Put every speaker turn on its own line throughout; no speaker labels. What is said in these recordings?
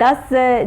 10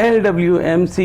LWMC,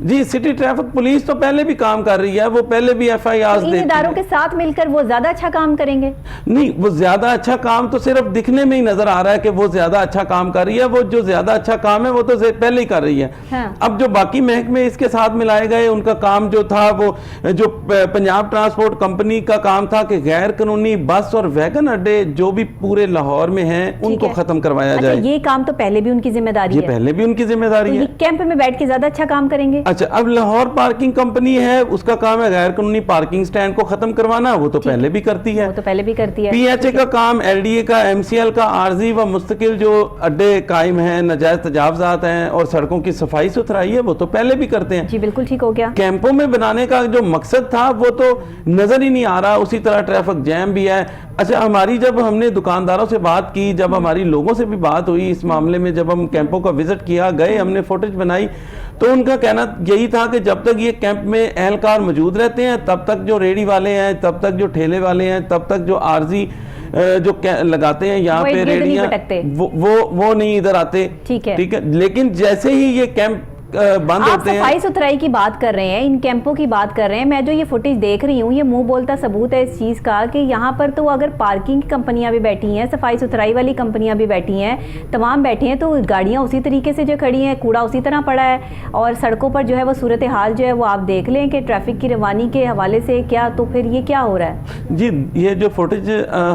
جی city traffic police تو پہلے بھی کام کر رہی ہے, وہ پہلے بھی ایف آئی آرز
ان اداروں کے ساتھ مل کر وہ زیادہ اچھا کام کریں گے؟
نہیں, وہ زیادہ اچھا کام تو صرف دکھنے میں ہی نظر آ رہا ہے کہ وہ زیادہ اچھا کام کر رہی ہے. وہ جو زیادہ اچھا کام ہے وہ تو پہلے ہی کر رہی ہے. اب جو باقی محکمے اس کے ساتھ ملائے گئے, ان کا کام جو تھا وہ جو پنجاب ٹرانسپورٹ کمپنی کا کام تھا کہ غیر قانونی بس اور ویگن اڈے جو بھی پورے لاہور میں ہیں ان کو ختم کروایا جائے.
یہ کام تو پہلے بھی ان کی ذمہ داری ہے,
یہ پہلے بھی ان کی ذمہ داری ہے.
کیمپ میں بیٹھ کے زیادہ اچھا کام کریں گے.
اچھا, اب لاہور پارکنگ کمپنی ہے, اس کا کام ہے غیر قانونی پارکنگ سٹینڈ کو ختم کروانا, وہ تو پہلے بھی کرتی ہے. پی ایچ اے کا کام, ایل ڈی اے کا, ایم سی ایل کا عارضی و مستقل جو اڈے قائم ہیں, ناجائز تجاوزات ہیں اور سڑکوں کی صفائی ستھرائی ہے, وہ تو پہلے بھی کرتے ہیں.
جی بالکل ٹھیک ہو گیا.
کیمپوں میں بنانے کا جو مقصد تھا وہ تو نظر ہی نہیں آ رہا. اسی طرح ٹریفک جیم بھی ہے. اچھا, ہماری جب ہم نے دکانداروں سے بات کی, جب ہماری لوگوں سے بھی بات ہوئی اس معاملے میں, جب ہم کیمپوں کا وزٹ کیا, گئے, ہم نے فوٹیج بنائی, تو ان کا کہنا یہی تھا کہ جب تک یہ کیمپ میں اہلکار موجود رہتے ہیں تب تک جو ریڑی والے ہیں, تب تک جو ٹھیلے والے ہیں, تب تک جو عارضی جو لگاتے ہیں یہاں پہ ریڑیاں, وہ نہیں ادھر آتے. ٹھیک ہے, لیکن جیسے ہی یہ کیمپ بند ہوتے ہیں.
صفائی ستھرائی کی بات کر رہے ہیں, ان کیمپوں کی بات کر رہے ہیں. میں جو یہ فوٹیج دیکھ رہی ہوں, یہ منہ بولتا ثبوت ہے اس چیز کا کہ یہاں پر تو اگر پارکنگ کی کمپنیاں بھی بیٹھی ہیں, صفائی ستھرائی والی کمپنیاں بھی بیٹھی ہیں, تمام بیٹھی ہیں, تو گاڑیاں اسی طریقے سے جو کھڑی ہیں, کوڑا اسی طرح پڑا ہے, اور سڑکوں پر جو ہے وہ صورتحال جو ہے وہ آپ دیکھ لیں کہ ٹریفک کی روانی کے حوالے سے کیا, تو پھر یہ کیا ہو رہا ہے.
جی, یہ جو فوٹیج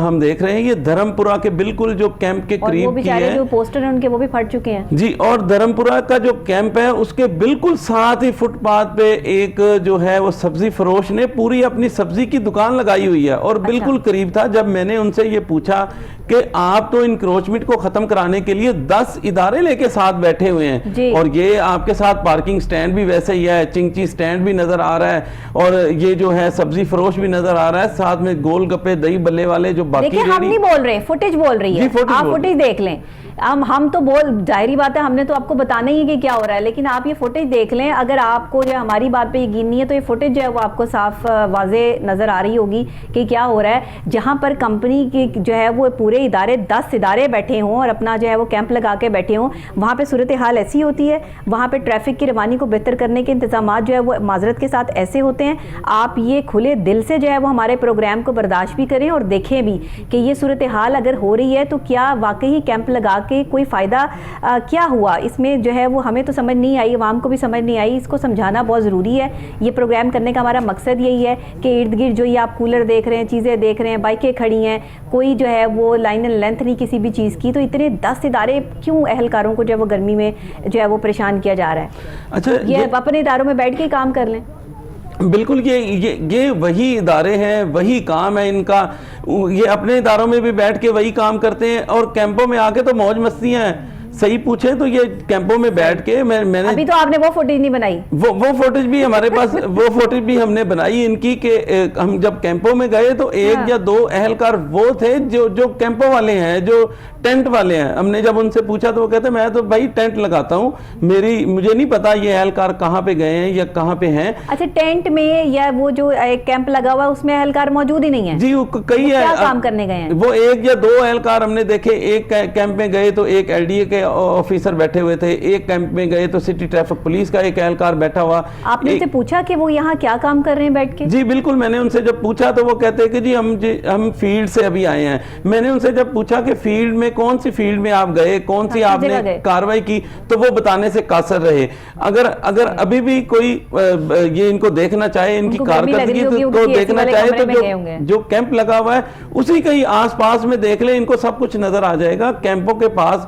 ہم دیکھ رہے ہیں یہ دھرمپورہ کے بالکل جو کیمپ کے قریب کی ہے,
اور وہ بیچارے جو پوسٹر ہیں ان کے وہ بھی پھٹ چکے ہیں.
جی, اور دھرمپورہ کا جو کیمپ ہے اس کے بالکل ساتھ ہی فٹ پاتھ پہ ایک جو ہے وہ سبزی فروش نے پوری اپنی سبزی کی دکان لگائی ہوئی ہے, اور بالکل قریب تھا. جب میں نے ان سے یہ پوچھا کہ آپ تو انکروچمنٹ کو ختم کرانے کے لیے 10 ادارے لے کے ساتھ بیٹھے ہوئے ہیں, اور یہ آپ کے ساتھ پارکنگ سٹینڈ بھی ویسے ہی ہے, چنگچی سٹینڈ بھی نظر آ رہا ہے, اور یہ جو ہے سبزی فروش بھی نظر آ رہا ہے, ساتھ میں گول گپے دہی بلے والے جو باقی.
دیکھیں, ہم نہیں بول رہے, فوٹیج بول رہی ہے, آپ فوٹیج دیکھ لیں. ہم تو ظاہری بات ہے, ہم نے تو آپ کو بتانا ہی ہے کہ کیا ہو رہا ہے, لیکن آپ یہ فوٹیج دیکھ لیں. اگر آپ کو جو ہماری بات پہ یقین نہیں ہے تو یہ فوٹیج جو ہے وہ آپ کو صاف واضح نظر آ رہی ہوگی کہ کیا ہو رہا ہے. جہاں پر کمپنی کی جو ہے وہ پورے ادارے 10 ادارے بیٹھے ہوں اور اپنا جو ہے وہ کیمپ لگا کے بیٹھے ہوں, وہاں پہ صورتحال ایسی ہوتی ہے, وہاں پہ ٹریفک کی روانی کو بہتر کرنے کے انتظامات جو ہے وہ معذرت کے ساتھ ایسے ہوتے ہیں. آپ یہ کھلے دل سے جو ہے وہ ہمارے پروگرام کو برداشت بھی کریں اور دیکھیں بھی کہ یہ صورتحال اگر ہو رہی ہے تو کیا واقعی کیمپ لگا کے کوئی فائدہ کیا ہوا اس میں, جو ہے وہ ہمیں تو سمجھ نہیں آئی, عوام کو بھی سمجھ نہیں آئی. اس کو سمجھانا بہت ضروری ہے. یہ پروگرام کرنے کا ہمارا مقصد یہی ہے کہ ارد گرد جو یہ آپ کولر دیکھ رہے ہیں, چیزیں دیکھ رہے ہیں, بائکیں کھڑی ہیں, کوئی جو ہے وہ لائن اینڈ لینتھ نہیں کسی بھی چیز کی, تو اتنے 10 ادارے کیوں اہلکاروں کو جو ہے وہ گرمی میں جو ہے وہ پریشان کیا جا رہا ہے.
اچھا,
یہ اپنے اداروں میں بیٹھ کے کام کر لیں.
بالکل, یہ وہی ادارے ہیں, وہی کام ہے ان کا, یہ اپنے اداروں میں بھی بیٹھ کے وہی کام کرتے ہیں, اور کیمپوں میں آ کے تو موج مستیاں ہیں. صحیح پوچھیں تو یہ کیمپوں میں بیٹھ کے میں نے
ابھی تو آپ نے وہ فوٹیج نہیں بنائی,
وہ فوٹیج بھی ہمارے پاس وہ فوٹیج بھی ہم نے بنائی ان کی, کہ ہم جب کیمپوں میں گئے تو 1 یا 2 اہلکار وہ تھے جو کیمپوں والے ہیں, جو ٹینٹ والے ہیں. ہم نے جب ان سے پوچھا تو وہ کہتے ہیں میں تو بھائی ٹینٹ لگاتا ہوں, مجھے نہیں پتا یہ اہلکار کہاں پہ گئے ہیں یا کہاں پہ ہیں.
اچھا, ٹینٹ میں یا وہ جو کیمپ لگا ہوا ہے اس میں اہلکار موجود ہی نہیں ہے؟
جی, کئی
کیا کام کرنے گئے ہیں
وہ 1 یا 2 اہلکار ہم نے دیکھے. ایک کیمپ میں گئے تو ایک ایل ڈی اے کے آفیسر بیٹھے ہوئے تھے, ایک کیمپ میں گئے تو سٹی ٹریفک پولیس کا ایک اہلکار بیٹھا ہوا.
آپ نے ان سے پوچھا کہ وہ یہاں کیا کام کر رہے ہیں بیٹھ کے؟
جی بالکل, میں نے ان سے جب پوچھا تو وہ کہتے ہیں کہ جی ہم فیلڈ سے ابھی آئے ہیں. میں نے ان سے جب پوچھا کہ فیلڈ میں کون سی فیلڈ میں آپ گئے, کون سی آپ نے کاروائی کی, تو وہ بتانے سے قاصر رہے. اگر ابھی بھی کوئی یہ ان کو دیکھنا چاہے, ان کی کارکردگی کو دیکھنا چاہے, تو جو کیمپ لگا ہوا ہے اسی کے ہی آس پاس میں دیکھ لیں, ان کو سب کچھ نظر آ جائے گا. کیمپوں کے پاس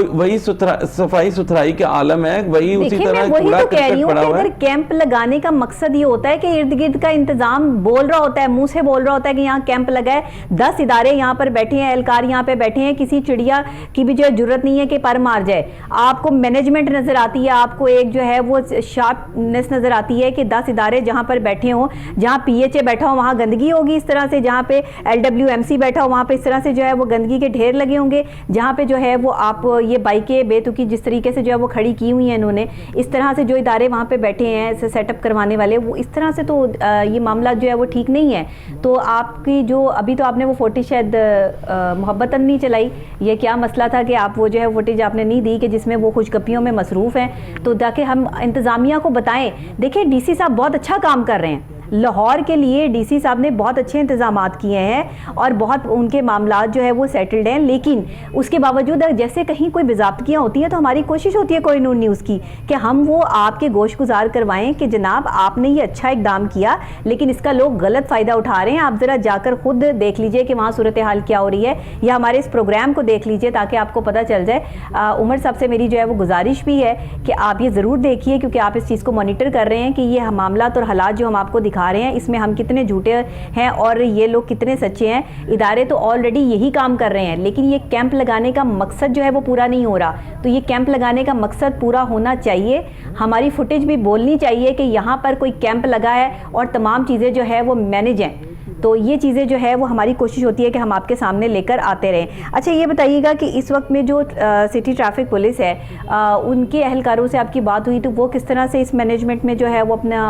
وہی صفائی ستھرائی کے عالم ہے, وہی اسی طرح کوڑا کرکٹ پڑا ہوا ہے.
اگر کیمپ لگانے کا مقصد یہ ہوتا ہے کہ ارد گرد کا انتظام بول رہا ہوتا ہے, منہ سے بول رہا ہوتا ہے کہ یہاں کیمپ لگا ہے, 10 ادارے یہاں پر بیٹھے ہیں, اہلکار یہاں پہ بیٹھے ہیں, کسی چڑیا کی بھی جو ہے جرت نہیں ہے کہ پر مار جائے. آپ کو مینجمنٹ نظر آتی ہے, آپ کو ایک جو ہے وہ شارپنس نظر آتی ہے کہ 10 ادارے جہاں پر بیٹھے ہوں, جہاں پی ایچ اے بیٹھا ہو وہاں گندگی ہوگی اس طرح سے, جہاں پہ LWMC بیٹھا ہو وہاں پہ اس طرح سے جو ہے وہ گندگی کے ڈھیر لگے ہوں گے, جہاں پہ جو ہے وہ آپ یہ بائکیں بے تکی جس طریقے سے جو ہے وہ کھڑی کی ہوئی ہیں انہوں نے, اس طرح سے جو ادارے وہاں پہ بیٹھے ہیں سیٹ اپ کروانے والے, وہ اس طرح سے تو یہ معاملہ جو ہے وہ ٹھیک نہیں ہے. تو آپ کی جو ابھی تو آپ نے وہ فوٹیج شاید محبتاً نہیں چلائی, یہ کیا مسئلہ تھا کہ آپ وہ جو ہے فوٹیج آپ نے نہیں دی کہ جس میں وہ خوش گپیوں میں مصروف ہیں، تو تاکہ ہم انتظامیہ کو بتائیں. دیکھیں ڈی سی صاحب بہت اچھا کام کر رہے ہیں، لاہور کے لیے ڈی سی صاحب نے بہت اچھے انتظامات کیے ہیں اور بہت ان کے معاملات جو ہے وہ سیٹلڈ ہیں، لیکن اس کے باوجود جیسے کہیں کوئی باضابطگیاں ہوتی ہیں تو ہماری کوشش ہوتی ہے کوئی نور نیوز کی کہ ہم وہ آپ کے گوش گزار کروائیں کہ جناب آپ نے یہ اچھا اقدام کیا لیکن اس کا لوگ غلط فائدہ اٹھا رہے ہیں. آپ ذرا جا کر خود دیکھ لیجئے کہ وہاں صورتحال کیا ہو رہی ہے، یا ہمارے اس پروگرام کو دیکھ لیجئے تاکہ آپ کو پتہ چل جائے. عمر صاحب سے میری جو ہے وہ گزارش بھی ہے کہ آپ یہ ضرور دیکھیے، کیونکہ آپ اس چیز کو مانیٹر کر رہے ہیں کہ یہ معاملات اور حالات جو ہم آپ کو دکھا رہے ہیں اس میں ہم کتنے جھوٹے ہیں اور یہ لوگ کتنے سچے ہیں. ادارے تو آلریڈی یہی کام کر رہے ہیں، لیکن یہ کیمپ لگانے کا مقصد جو ہے وہ پورا نہیں ہو رہا. تو یہ کیمپ لگانے کا مقصد پورا ہونا چاہیے. ہماری فوٹیج بھی بولنی چاہیے کہ یہاں پر کوئی کیمپ لگا ہے اور تمام چیزیں جو ہے وہ مینیج ہیں. تو یہ چیزیں جو ہے وہ ہماری کوشش ہوتی ہے کہ ہم آپ کے سامنے لے کر آتے رہیں. اچھا یہ بتائیے گا کہ اس وقت میں جو سٹی ٹریفک پولیس ہے ان کے اہلکاروں سے آپ کی بات ہوئی تو وہ کس طرح سے اس مینجمنٹ میں جو ہے وہ اپنا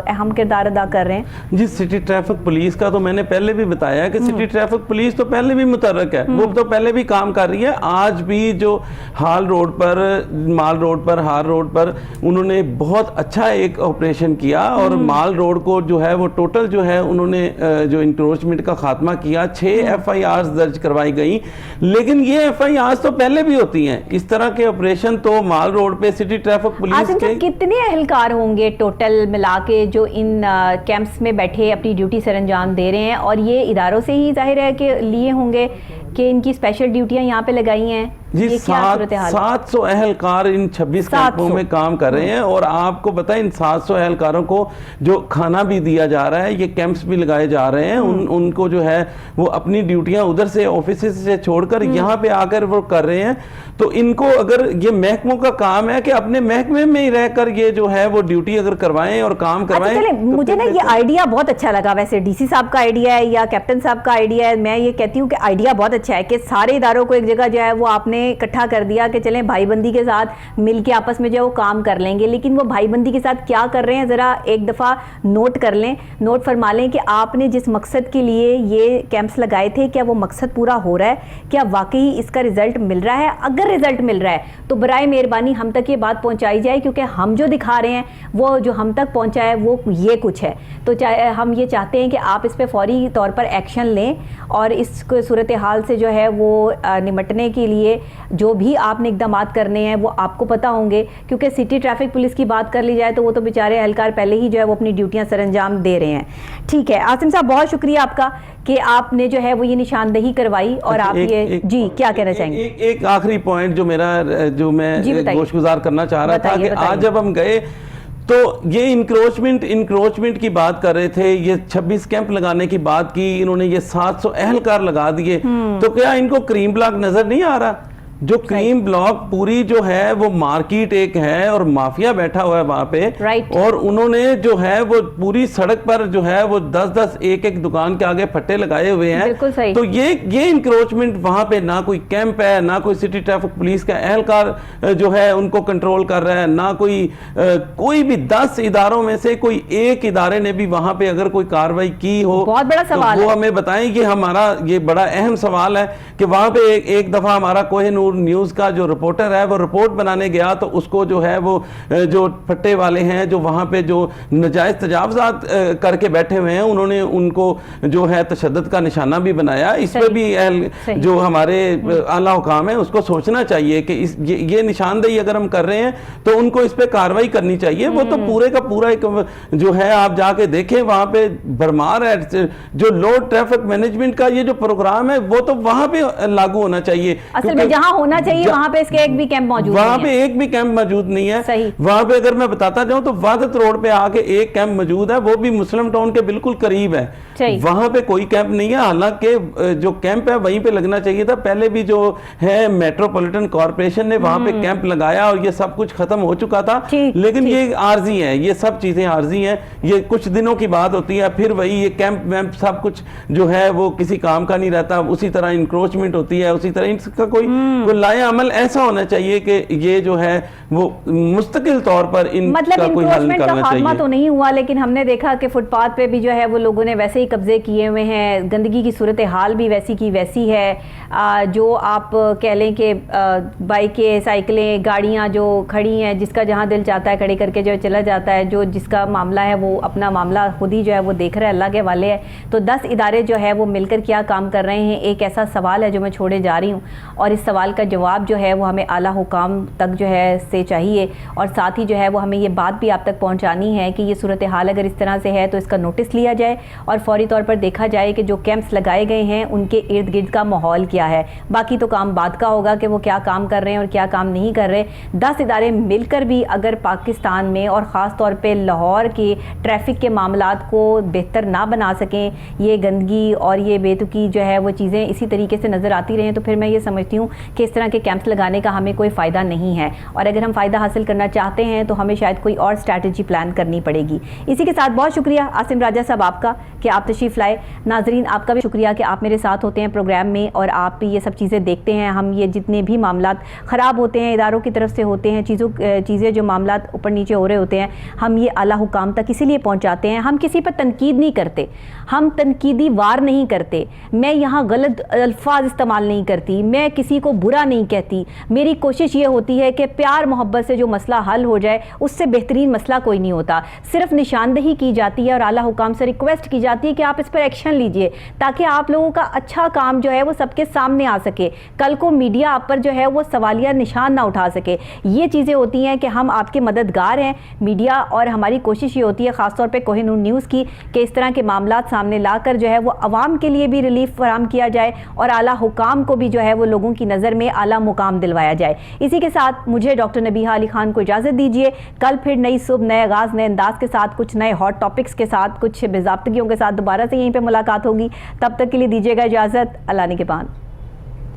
اہم کردار ادا کر رہے ہیں؟
جی سٹی ٹریفک پولیس کا تو میں نے پہلے بھی بتایا کہ سٹی ٹریفک پولیس تو پہلے بھی متحرک ہے، وہ تو پہلے بھی کام کر رہی ہے. آج بھی جو ہال روڈ پر، مال روڈ پر، ہار روڈ پر انہوں نے بہت اچھا ایک آپریشن کیا اور مال روڈ کو جو ہے وہ ٹوٹل جو ہے انہوں نے جو انکروچمنٹ کا خاتمہ کیا. 6 ایف آئی آرز درج کروائی گئیں، لیکن یہ ایف آئی آرز تو پہلے بھی ہوتی ہیں. اس طرح کے آپریشن تو مال روڈ پہ سٹی ٹریفک پولیس کے
کتنے اہلکار ہوں گے ٹوٹل ملا کے جو ان کیمپس میں بیٹھے اپنی ڈیوٹی سر انجام دے رہے ہیں؟ اور یہ اداروں سے ہی ظاہر ہے کہ لیے ہوں گے کہ ان کی اسپیشل ڈیوٹیاں یہاں پہ لگائی ہیں.
جی 700 اہلکار ان 26 کیمپوں میں کام کر رہے ہیں. اور آپ کو بتائیں ان 700 اہلکاروں کو جو کھانا بھی دیا جا رہا ہے، یہ کیمپس بھی لگائے جا رہے ہیں، ان کو جو ہے وہ اپنی ڈیوٹیاں ادھر سے آفیسز سے چھوڑ کر یہاں پہ آ کر وہ کر رہے ہیں. تو ان کو اگر یہ محکموں کا کام ہے کہ اپنے محکمے میں ہی رہ کر یہ جو ہے وہ ڈیوٹی اگر کروائیں اور کام کروائیں.
مجھے نا یہ آئیڈیا بہت اچھا لگا، ویسے ڈی سی صاحب کا آئیڈیا ہے یا کیپٹن صاحب کا آئیڈیا ہے. میں یہ کہتی ہوں کہ آئیڈیا بہت اچھا ہے کہ سارے اداروں کو ایک جگہ جو ہے وہ آپ نے اکٹھا کر دیا کہ چلیں بھائی بندی کے ساتھ مل کے آپس میں جو ہے وہ کام کر لیں گے. لیکن وہ بھائی بندی کے ساتھ کیا کر رہے ہیں ذرا ایک دفعہ نوٹ کر لیں، نوٹ فرما لیں کہ آپ نے جس مقصد کے لیے یہ کیمپس لگائے تھے کیا وہ مقصد پورا ہو رہا ہے؟ کیا واقعی اس کا رزلٹ مل رہا ہے؟ اگر رزلٹ مل رہا ہے تو برائے مہربانی ہم تک یہ بات پہنچائی جائے، کیونکہ ہم جو دکھا رہے ہیں وہ جو ہم تک پہنچا ہے وہ یہ کچھ ہے. تو ہم یہ چاہتے ہیں کہ آپ اس پہ فوری طور پر ایکشن لیں اور اس صورتحال سے جو ہے وہ نمٹنے کے لیے جو بھی آپ نے اقدامات کرنے ہیں وہ آپ کو پتہ ہوں گے. کیونکہ سٹی ٹریفک پولیس کی بات کر لی جائے تو وہ تو بیچارے اہلکار پہلے ہی جو ہے وہ اپنی ڈیوٹیاں سر انجام دے رہے ہیں. ٹھیک ہے عاصم صاحب، بہت شکریہ آپ کا کہ آپ نے جو ہے وہ یہ نشاندہی کروائی. اور آپ یہ جی کیا کہنا چاہیں گے؟
ایک آخری پوائنٹ جو میں گوش گزار کرنا چاہ رہا تھا کہ آج جب ہم گئے تو یہ انکروچمنٹ کی بات کر رہے تھے، یہ 26 کیمپ لگانے کی بات کی، انہوں نے یہ 700 اہلکار لگا دیے. تو کیا ان کو کریم بلاک نظر نہیں آ رہا؟ جو کریم بلاک پوری جو ہے وہ مارکیٹ ایک ہے اور مافیا بیٹھا ہوا ہے وہاں پہ، اور انہوں نے جو ہے وہ پوری سڑک پر جو ہے وہ 10 ایک دکان کے آگے پھٹے لگائے ہوئے ہیں. تو یہ انکروچمنٹ وہاں پہ نہ کوئی کیمپ ہے، نہ کوئی سٹی ٹریفک پولیس کا اہلکار جو ہے ان کو کنٹرول کر رہا ہے، نہ کوئی بھی 10 اداروں میں سے کوئی ایک ادارے نے بھی وہاں پہ اگر کوئی کاروائی کی ہو.
بہت بڑا سوال
وہ ہمیں بتائیں. یہ بڑا اہم سوال ہے کہ وہاں پہ ایک دفعہ ہمارا کوہ نور نیوز کا جو رپورٹر ہے وہ رپورٹ بنانے گیا تو اس کو جو ہے وہ جو پھٹے والے ہیں جو وہاں پہ جو نجائز تجاوزات کر کے بیٹھے ہوئے ہیں انہوں نے ان کو جو ہے تشدد کا نشانہ بھی بنایا. اس پہ بھی جو ہمارے اعلیٰ حکام ہیں اس کو سوچنا چاہیے کہ یہ نشاندہی اگر ہم کر رہے ہیں تو ان کو اس پہ کاروائی کرنی چاہیے. وہ تو پورے کا پورا ایک جو ہے آپ جا کے دیکھیں وہاں پہ بھرمار ہے. جو لوڈ ٹریفک مینجمنٹ کا یہ جو پروگرام ہے وہ تو وہاں پہ لاگو ہونا چاہیے.
اصل میں جہاں ہونا چاہیے وہاں پہ اس کے ایک بھی کیمپ موجود نہیں ہے.
وہاں پہ ایک بھی کیمپ موجود نہیں ہے. وہاں پہ اگر میں بتاتا جاؤں تو وادت روڈ پہ آ کے ایک کیمپ موجود ہے، وہ بھی مسلم ٹاؤن کے بالکل قریب ہے. وہاں پہ کوئی کیمپ نہیں ہے. حالانکہ جو کیمپ ہے وہیں پہ لگنا چاہیے تھا. پہلے بھی جو ہے میٹروپولیٹن کارپوریشن نے وہاں پہ کیمپ لگایا اور یہ سب کچھ ختم ہو چکا تھا. لیکن یہ عارضی ہے، یہ سب چیزیں عارضی ہیں. یہ کچھ دنوں کی بات ہوتی ہے، پھر وہی یہ کیمپ ویمپ سب کچھ جو ہے وہ کسی کام کا نہیں رہتا. اسی طرح انکروچمنٹ ہوتی ہے، اسی طرح اس کا کوئی لائے عمل ایسا ہونا چاہیے کہ یہ جو ہے وہ مستقل طور پر ان
مطلب
کا کوئی حل
انکروچمنٹ کا
نکالنا
خاتمہ
چاہیے.
تو نہیں ہوا، لیکن ہم نے دیکھا کہ فٹ پاتھ پہ بھی جو ہے وہ لوگوں نے ویسے ہی قبضے کیے ہوئے ہیں، گندگی کی صورتحال بھی ویسی کی ویسی ہے. جو آپ کہہ لیں کہ بائکیں، سائیکلیں، گاڑیاں جو کھڑی ہیں، جس کا جہاں دل چاہتا ہے کھڑی کر کے جو چلا جاتا ہے، جو جس کا معاملہ ہے وہ اپنا معاملہ خود ہی جو ہے وہ دیکھ رہا ہے، اللہ کے حوالے ہے. تو 10 ادارے جو ہے وہ مل کر کیا کام کر رہے ہیں، ایک ایسا سوال ہے جو میں چھوڑے جا رہی ہوں، اور اس سوال کا جواب جو ہے وہ ہمیں اعلیٰ حکام تک جو ہے سے چاہیے، اور ساتھ ہی جو ہے وہ ہمیں یہ بات بھی آپ تک پہنچانی ہے کہ یہ صورتحال اگر اس طرح سے ہے تو اس کا نوٹس لیا جائے اور فوری طور پر دیکھا جائے کہ جو کیمپس لگائے گئے ہیں ان کے ارد گرد کا ماحول کیا ہے. باقی تو کام بعد کا ہوگا کہ وہ کیا کام کر رہے ہیں اور کیا کام نہیں کر رہے. 10 ادارے مل کر بھی اگر پاکستان میں اور خاص طور پہ لاہور کے ٹریفک کے معاملات کو بہتر نہ بنا سکیں، یہ گندگی اور یہ بے تکی جو ہے وہ چیزیں اسی طریقے سے نظر آتی رہیں، تو پھر میں یہ سمجھتی ہوں کہ اس طرح کے کیمپس لگانے کا ہمیں کوئی فائدہ نہیں ہے. اور اگر ہم فائدہ حاصل کرنا چاہتے ہیں تو ہمیں شاید کوئی اور اسٹریٹجی پلان کرنی پڑے گی. اسی کے ساتھ بہت شکریہ عاصم راجہ صاحب آپ کا کہ آپ تشریف لائے. ناظرین آپ کا بھی شکریہ کہ آپ میرے ساتھ ہوتے ہیں پروگرام میں اور آپ یہ سب چیزیں دیکھتے ہیں. ہم یہ جتنے بھی معاملات خراب ہوتے ہیں اداروں کی طرف سے ہوتے ہیں، چیزیں جو معاملات اوپر نیچے ہو رہے ہوتے ہیں، ہم یہ اعلیٰ حکام تک اسی لیے پہنچاتے ہیں. ہم کسی پر تنقید نہیں کرتے، ہم تنقیدی وار نہیں کرتے، میں یہاں غلط الفاظ استعمال نہیں کرتی، میں کسی کو برا نہیں کہتی. میری کوشش یہ ہوتی ہے کہ پیار محبت سے جو مسئلہ حل ہو جائے، اس سے بہترین مسئلہ کوئی نہیں ہوتا. صرف نشاندہی کی جاتی ہے اور اعلیٰ حکام سے ریکویسٹ کی جاتی ہے کہ آپ اس پر ایکشن لیجئے تاکہ آپ لوگوں کا اچھا کام جو ہے وہ سب کے سامنے آ سکے، کل کو میڈیا آپ پر جو ہے وہ سوالیہ نشان نہ اٹھا سکے. یہ چیزیں ہوتی ہیں کہ ہم آپ کے مددگار ہیں میڈیا، اور ہماری کوشش یہ ہوتی ہے خاص طور پہ کوہ نور نیوز کی کہ اس طرح کے معاملات سامنے لا کر جو ہے وہ عوام کے لیے بھی ریلیف فراہم کیا جائے اور اعلیٰ حکام کو بھی جو ہے وہ لوگوں کی نظر میں اعلیٰ مقام دلوایا جائے. اسی کے ساتھ مجھے ڈاکٹر نبیہہ علی خان کو اجازت دیجیے. کل پھر نئی صبح، نئے آغاز، نئے انداز کے ساتھ، کچھ نئے ہاٹ ٹاپکس کے ساتھ، کچھ باضابطگیوں کے ساتھ دوبارہ سے یہیں پہ ملاقات ہوگی. تب تک کے لیے دیجیے گا اجازت. اللہ نگہبان.